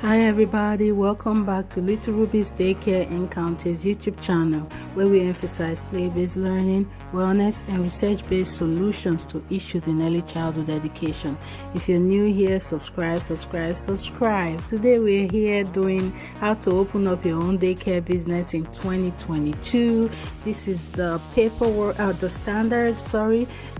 Hi everybody, welcome back to Little Ruby's Daycare Encounters YouTube channel, where we emphasize play-based learning, wellness, and research-based solutions to issues in early childhood education. If you're new here, subscribe. Today we're here doing how to open up your own daycare business in 2022. This is the paperwork, the standards,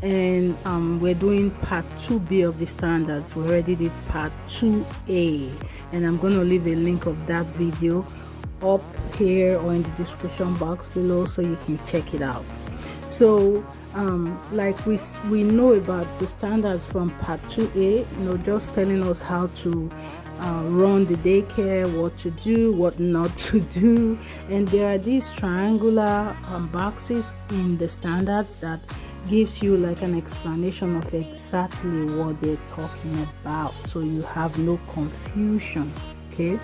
and we're doing part 2B of the standards. We already did part 2A, and I'm going to leave a link of that video up here or in the description box below so you can check it out. So like we know about the standards from part 2A, just telling us how to run the daycare, what to do, what not to do, and there are these triangular boxes in the standards that gives you like an explanation of exactly what they're talking about, so you have no confusion. Okay,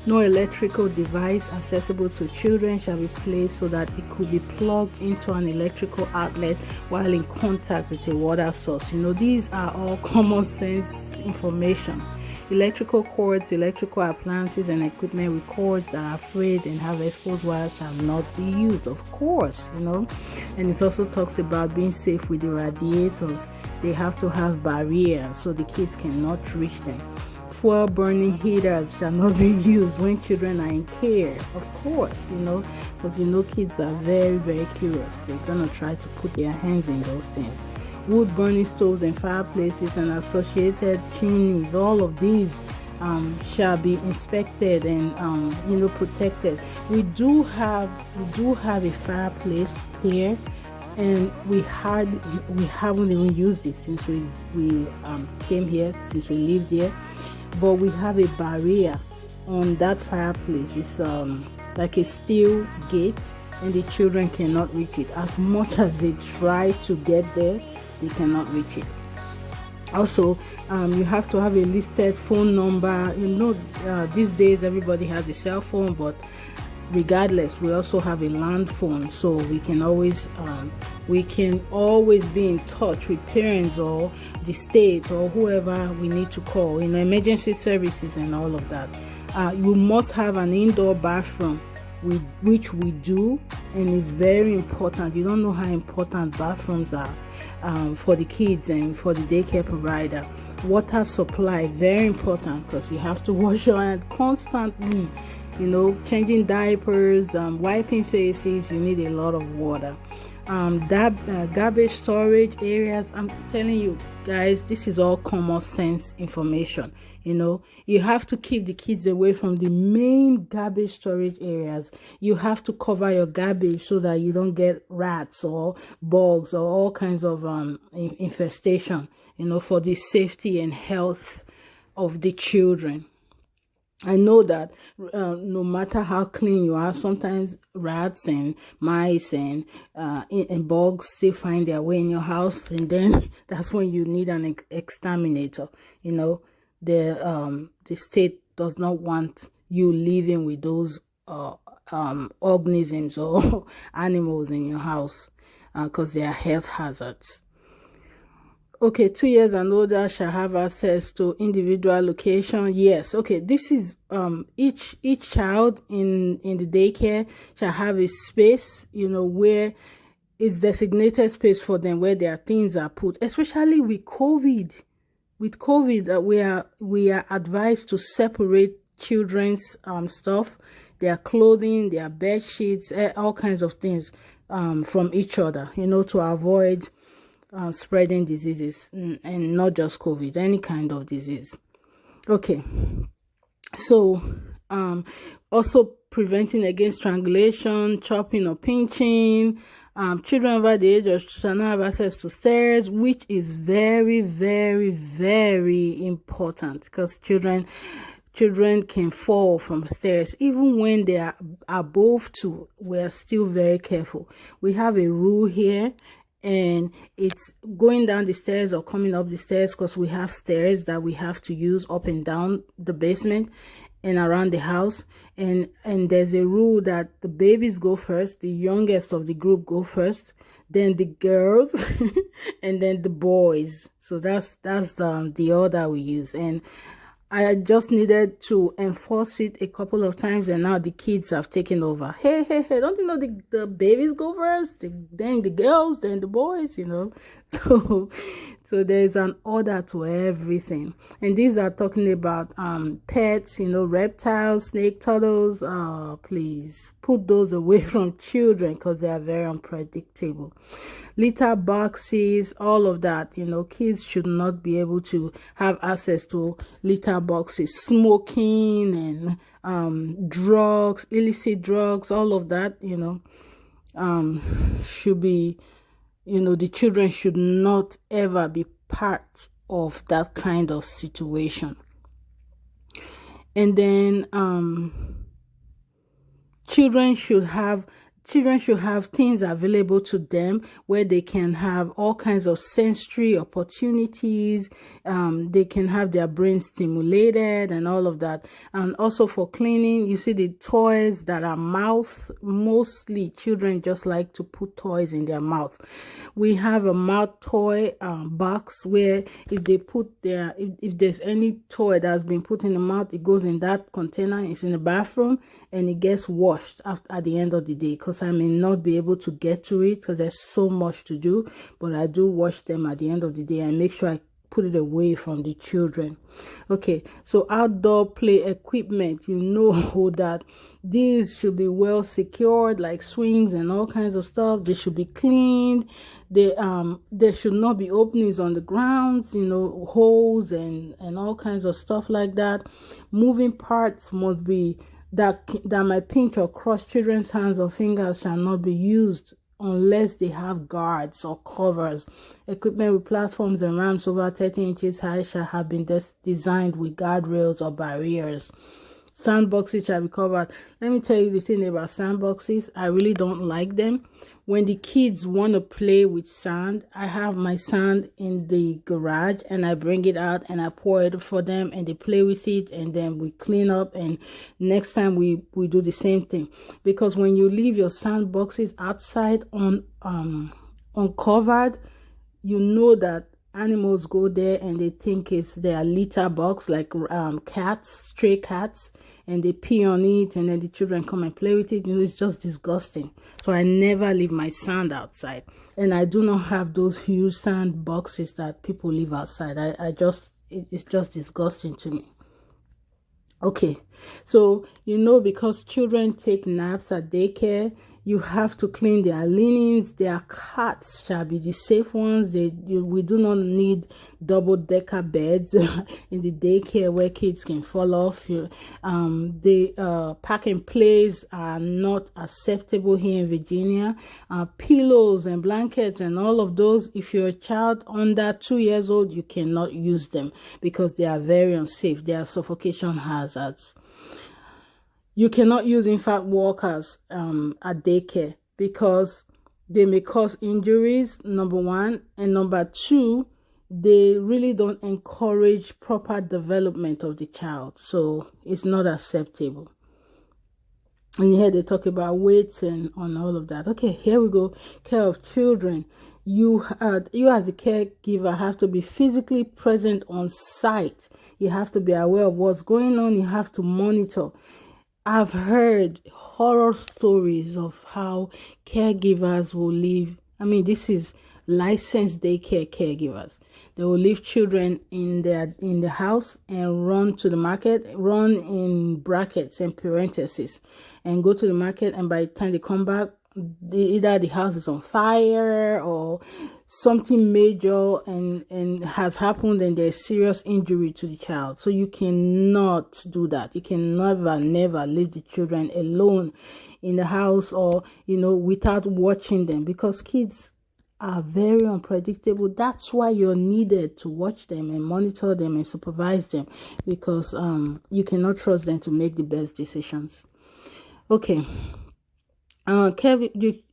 no electrical device accessible to children shall be placed so that it could be plugged into an electrical outlet while in contact with a water source. These are all common sense information. Electrical cords, electrical appliances, and equipment with cords that are frayed and have exposed wires shall not be used, of course. And it also talks about being safe with the radiators. They have to have barriers so the kids cannot reach them. Fuel burning heaters shall not be used when children are in care, of course, because kids are very, very curious. They're gonna try to put their hands in those things. Wood burning stoves and fireplaces and associated chimneys, all of these shall be inspected and protected. We do have a fireplace here, and we haven't even used it since we came here, since we lived here. But we have a barrier on that fireplace. It's like a steel gate, and the children cannot reach it. As much as they try to get there, they cannot reach it. Also, you have to have a listed phone number. These days everybody has a cell phone, but regardless, we also have a land phone, so we can always be in touch with parents or the state or whoever we need to call, emergency services and all of that. You must have an indoor bathroom, which we do, and it's very important. You don't know how important bathrooms are for the kids and for the daycare provider. Water supply, very important, because you have to wash your hands constantly. Changing diapers, wiping faces, you need a lot of water. Garbage storage areas, I'm telling you guys, this is all common sense information. You have to keep the kids away from the main garbage storage areas. You have to cover your garbage so that you don't get rats or bugs or all kinds of infestation, for the safety and health of the children. I know that no matter how clean you are, sometimes rats and mice and bugs still find their way in your house, and then that's when you need an exterminator. The state does not want you living with those organisms or animals in your house because they are health hazards. Okay, 2 years and older shall have access to individual location. Yes, okay, this is each child in the daycare shall have a space, where it's designated space for them, where their things are put. Especially with COVID. With COVID, we are advised to separate children's stuff, their clothing, their bed sheets, all kinds of things from each other, to avoid spreading diseases, and not just COVID, any kind of disease. Okay, so also preventing against strangulation, chopping or pinching. Children over the age of shall not have access to stairs, which is very, very, very important, because children can fall from stairs. Even when they are above 2, we're still very careful. We have a rule here, and it's going down the stairs or coming up the stairs, because we have stairs that we have to use up and down the basement and around the house, and there's a rule that the babies go first, the youngest of the group go first, then the girls and then the boys. So that's the order we use. And I just needed to enforce it a couple of times, and now the kids have taken over. Hey, don't you know the babies go first, then the girls, then the boys, you know? So there's an order to everything. And these are talking about pets, you know, reptiles, snake, turtles. Please put those away from children because they are very unpredictable. Litter boxes, all of that, you know, kids should not be able to have access to litter boxes. Smoking and drugs, illicit drugs, all of that, you know, should be, you know, the children should not ever be part of that kind of situation. And then children should have things available to them where they can have all kinds of sensory opportunities. They can have their brain stimulated and all of that. And also for cleaning, you see the toys that are mouth. Mostly children just like to put toys in their mouth. We have a mouth toy box where if they put if there's any toy that's been put in the mouth, it goes in that container. It's in the bathroom and it gets washed at the end of the day, because I may not be able to get to it because there's so much to do, but I do wash them at the end of the day and make sure I put it away from the children. Okay, so outdoor play equipment, you know that these should be well secured, like swings and all kinds of stuff. They should be cleaned. There should not be openings on the grounds, you know, holes and all kinds of stuff like that. Moving parts must be that might pinch or crush children's hands or fingers shall not be used unless they have guards or covers. Equipment with platforms and ramps over 30 inches high shall have been designed with guardrails or barriers. Sandboxes shall be covered. Let me tell you the thing about sandboxes. I really don't like them. When the kids want to play with sand, I have my sand in the garage and I bring it out and I pour it for them and they play with it, and then we clean up, and next time we do the same thing. Because when you leave your sand boxes outside uncovered, you know that animals go there and they think it's their litter box, like cats, stray cats, and they pee on it, and then the children come and play with it. You know, it's just disgusting. So I never leave my sand outside, and I do not have those huge sand boxes that people leave outside. It's just disgusting to me. Okay, so you know, because children take naps at daycare, you have to clean their linens. Their cots shall be the safe ones. We do not need double-decker beds in the daycare where kids can fall off. The pack and plays are not acceptable here in Virginia. Pillows and blankets and all of those, if you're a child under 2 years old, you cannot use them because they are very unsafe. They are suffocation hazards. You cannot use infant walkers at daycare because they may cause injuries, number one, and number two, they really don't encourage proper development of the child, so it's not acceptable. And here they talk about weights and on all of that. Okay, here we go. Care of children. You as a caregiver have to be physically present on site. You have to be aware of what's going on. You have to monitor. I've heard horror stories of how caregivers will leave. I mean, this is licensed daycare caregivers. They will leave children in the house and run to the market, run in brackets and parentheses, and go to the market. And by the time they come back, either the house is on fire or something major and has happened, and there's serious injury to the child. So you cannot do that. You can never leave the children alone in the house, or without watching them, because kids are very unpredictable. That's why you're needed to watch them and monitor them and supervise them, because you cannot trust them to make the best decisions. Okay.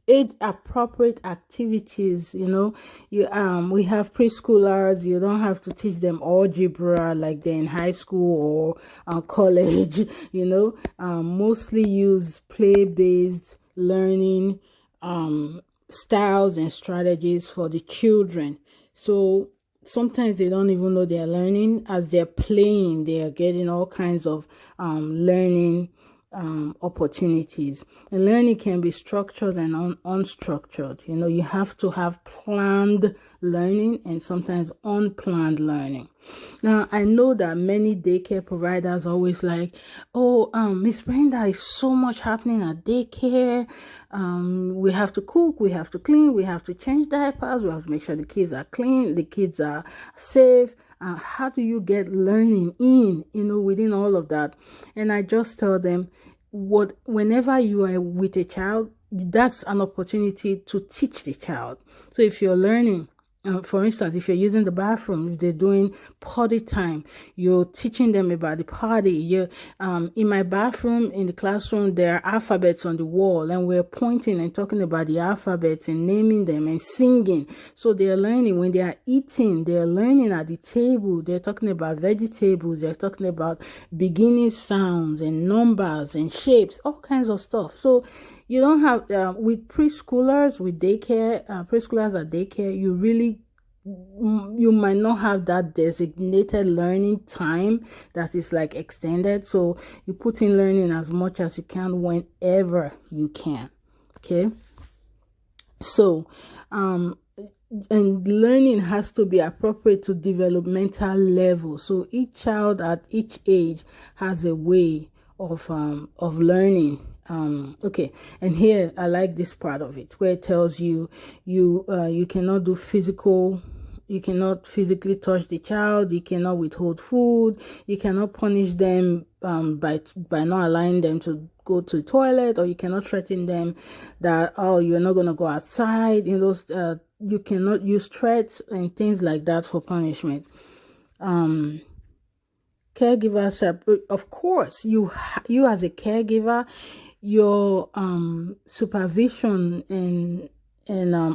Age appropriate activities. We have preschoolers. You don't have to teach them algebra like they're in high school or college. Mostly use play-based learning styles and strategies for the children. So sometimes they don't even know they're learning. As they're playing, they are getting all kinds of learning opportunities. And learning can be structured and unstructured. You know, you have to have planned learning and sometimes unplanned learning. Now, I know that many daycare providers always like, oh, Miss Brenda, is so much happening at daycare. We have to cook, we have to clean, we have to change diapers, we have to make sure the kids are clean, the kids are safe. How do you get learning in, you know, within all of that? And I just tell them, whenever you are with a child, that's an opportunity to teach the child. So if you're learning, for instance, if you're using the bathroom, if they're doing potty time, you're teaching them about the potty. In my bathroom, in the classroom, there are alphabets on the wall, and we're pointing and talking about the alphabets and naming them and singing. So they're learning. When they are eating, they're learning at the table. They're talking about vegetables. They're talking about beginning sounds and numbers and shapes, all kinds of stuff. So you don't have, with preschoolers, with daycare, preschoolers at daycare, you might not have that designated learning time that is like extended. So you put in learning as much as you can whenever you can. Okay. So, and learning has to be appropriate to developmental level. So each child at each age has a way of learning. Okay, and here I like this part of it where it tells you you cannot do physical. You cannot physically touch the child. You cannot withhold food. You cannot punish them by not allowing them to go to the toilet, or you cannot threaten them that, oh, you're not going to go outside. You know, you cannot use threats and things like that for punishment. Caregivers, of course, you as a caregiver, your supervision and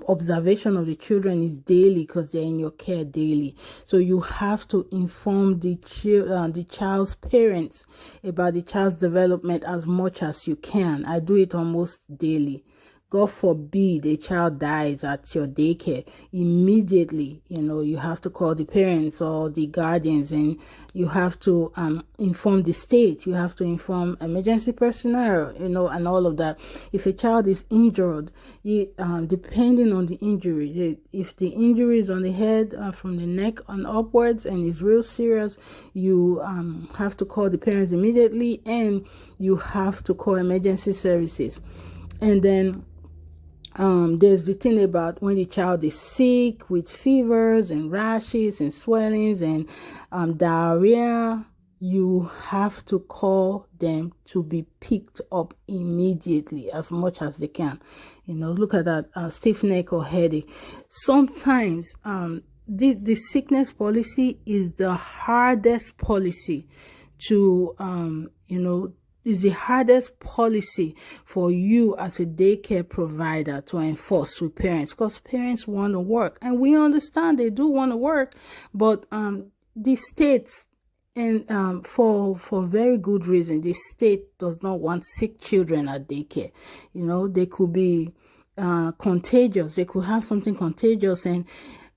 observation of the children is daily because they're in your care daily. So you have to inform the child's parents about the child's development as much as you can. I do it almost daily. God forbid a child dies at your daycare, immediately, you know, you have to call the parents or the guardians, and you have to inform the state, you have to inform emergency personnel, you know, and all of that. If a child is injured, depending on the injury, if the injury is on the head, from the neck on upwards, and is real serious, you have to call the parents immediately, and you have to call emergency services. And then there's the thing about when the child is sick with fevers and rashes and swellings and diarrhea, you have to call them to be picked up immediately as much as they can. You know, look at that stiff neck or headache. Sometimes the sickness policy is the hardest policy to, you know, is the hardest policy for you as a daycare provider to enforce with parents, because parents want to work, and we understand they do want to work, but the state, and for very good reason, the state does not want sick children at daycare. You know, they could be contagious. They could have something contagious, and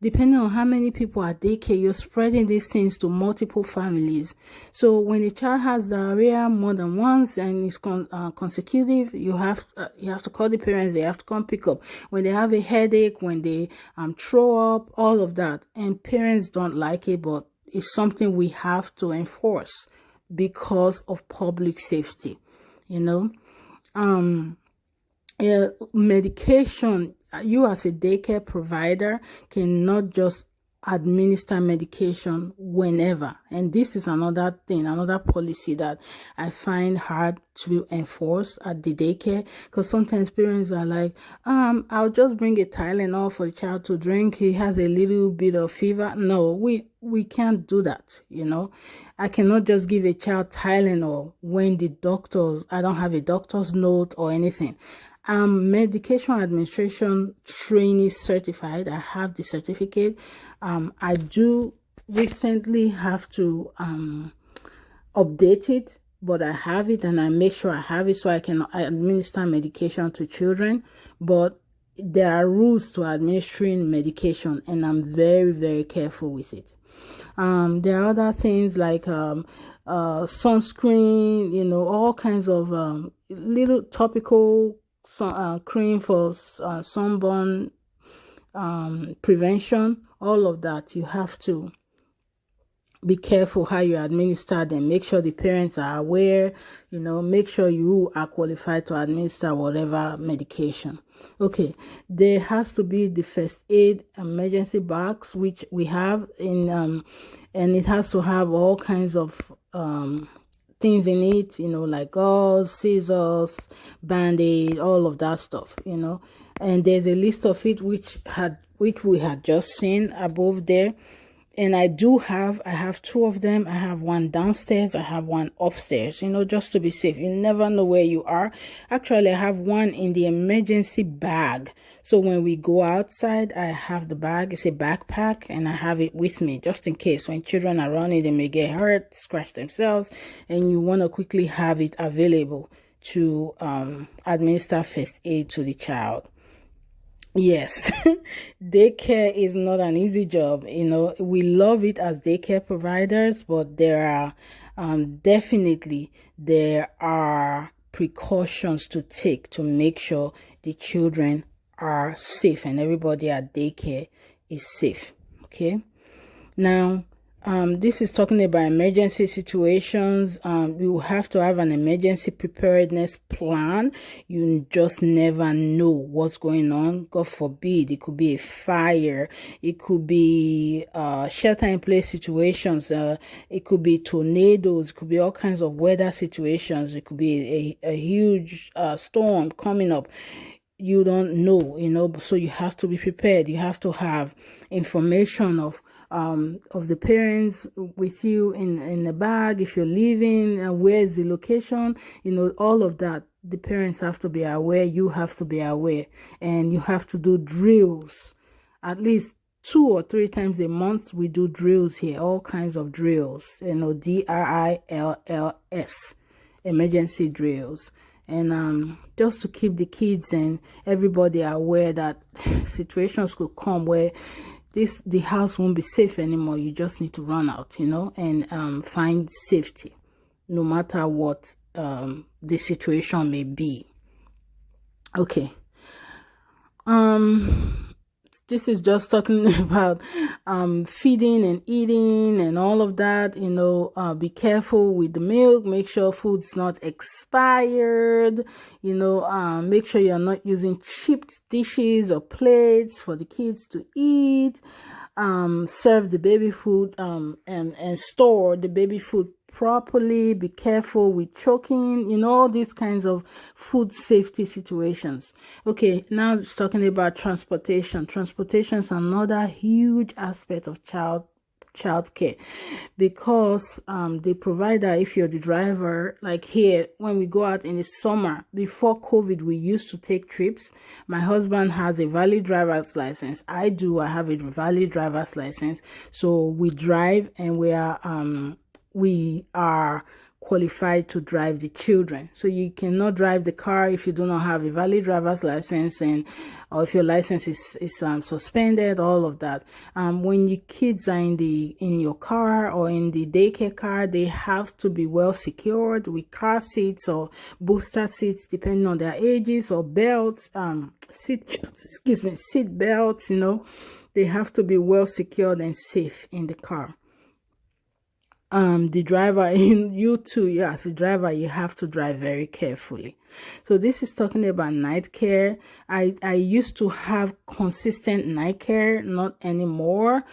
depending on how many people are at daycare, you're spreading these things to multiple families. So when a child has diarrhea more than once and is consecutive, you have to call the parents. They have to come pick up. When they have a headache, when they throw up, all of that. And parents don't like it, but it's something we have to enforce because of public safety, you know. Medication, you as a daycare provider cannot just administer medication whenever. And this is another thing, another policy that I find hard to enforce at the daycare, because sometimes parents are like, I'll just bring a Tylenol for the child to drink. He has a little bit of fever. No, we can't do that. You know, I cannot just give a child Tylenol when I don't have a doctor's note or anything. Medication administration trainee certified. I have the certificate. I do recently have to update it, but I have it, and I make sure I have it so I can administer medication to children. But there are rules to administering medication, and I'm very, very careful with it. There are other things like sunscreen, you know, all kinds of little topical cream for sunburn prevention. All of that, you have to be careful how you administer them. Make sure the parents are aware, you know, make sure you are qualified to administer whatever medication. Okay, there has to be the first aid emergency box, which we have in and it has to have all kinds of things in it, you know, like gauze, scissors, band-aid, all of that stuff, you know. And there's a list of it which we had just seen above there. And I have two of them. I have one downstairs, I have one upstairs, you know, just to be safe. You never know where you are. Actually, I have one in the emergency bag. So when we go outside, I have the bag. It's a backpack, and I have it with me just in case when children are running, they may get hurt, scratch themselves, and you want to quickly have it available to administer first aid to the child. Yes, daycare is not an easy job. You know, we love it as daycare providers, but there are definitely there are precautions to take to make sure the children are safe and everybody at daycare is safe. Okay, now this is talking about emergency situations. You will have to have an emergency preparedness plan. You just never know what's going on. God forbid, it could be a fire, it could be shelter in place situations, it could be tornadoes, it could be all kinds of weather situations, it could be a huge storm coming up. You don't know, you know, so you have to be prepared. You have to have information of the parents with you in the bag. If you're leaving, where is the location, you know, all of that. The parents have to be aware. You have to be aware, and you have to do drills at least 2 or 3 times a month. We do drills here, all kinds of drills, you know, DRILLS, emergency drills. And just to keep the kids and everybody aware that situations could come where the house won't be safe anymore. You just need to run out, you know, and find safety, no matter what the situation may be. Okay. This is just talking about feeding and eating and all of that, you know. Be careful with the milk. Make sure food's not expired, you know. Make sure you're not using chipped dishes or plates for the kids to eat. Serve the baby food and store the baby food properly. Be careful with choking, you know, all these kinds of food safety situations. Okay, now it's talking about transportation. Transportation is another huge aspect of child care, because the provider, if you're the driver, like here, when we go out in the summer, before COVID, we used to take trips. My husband has a valid driver's license. I have a valid driver's license. So we drive, and we are qualified to drive the children. So you cannot drive the car if you do not have a valid driver's license, or if your license is suspended, all of that. When your kids are in your car or in the daycare car, they have to be well secured with car seats or booster seats, depending on their ages, or belts, seat belts, you know. They have to be well secured and safe in the car. The driver, you too, as a driver, you have to drive very carefully. So this is talking about night care. I used to have consistent night care, not anymore,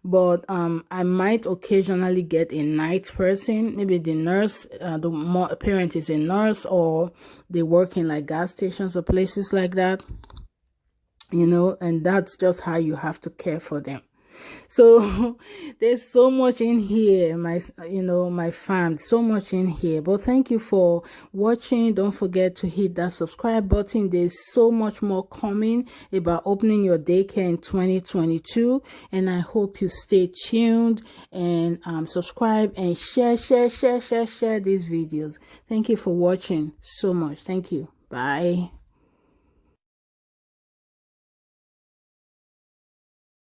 but I might occasionally get a night person. Maybe the nurse, the parent is a nurse, or they work in like gas stations or places like that, you know, and that's just how you have to care for them. So there's so much in here, my fam, so much in here. But thank you for watching. Don't forget to hit that subscribe button. There's so much more coming about opening your daycare in 2022, and I hope you stay tuned and subscribe and share these videos. Thank you for watching so much. Thank you. Bye.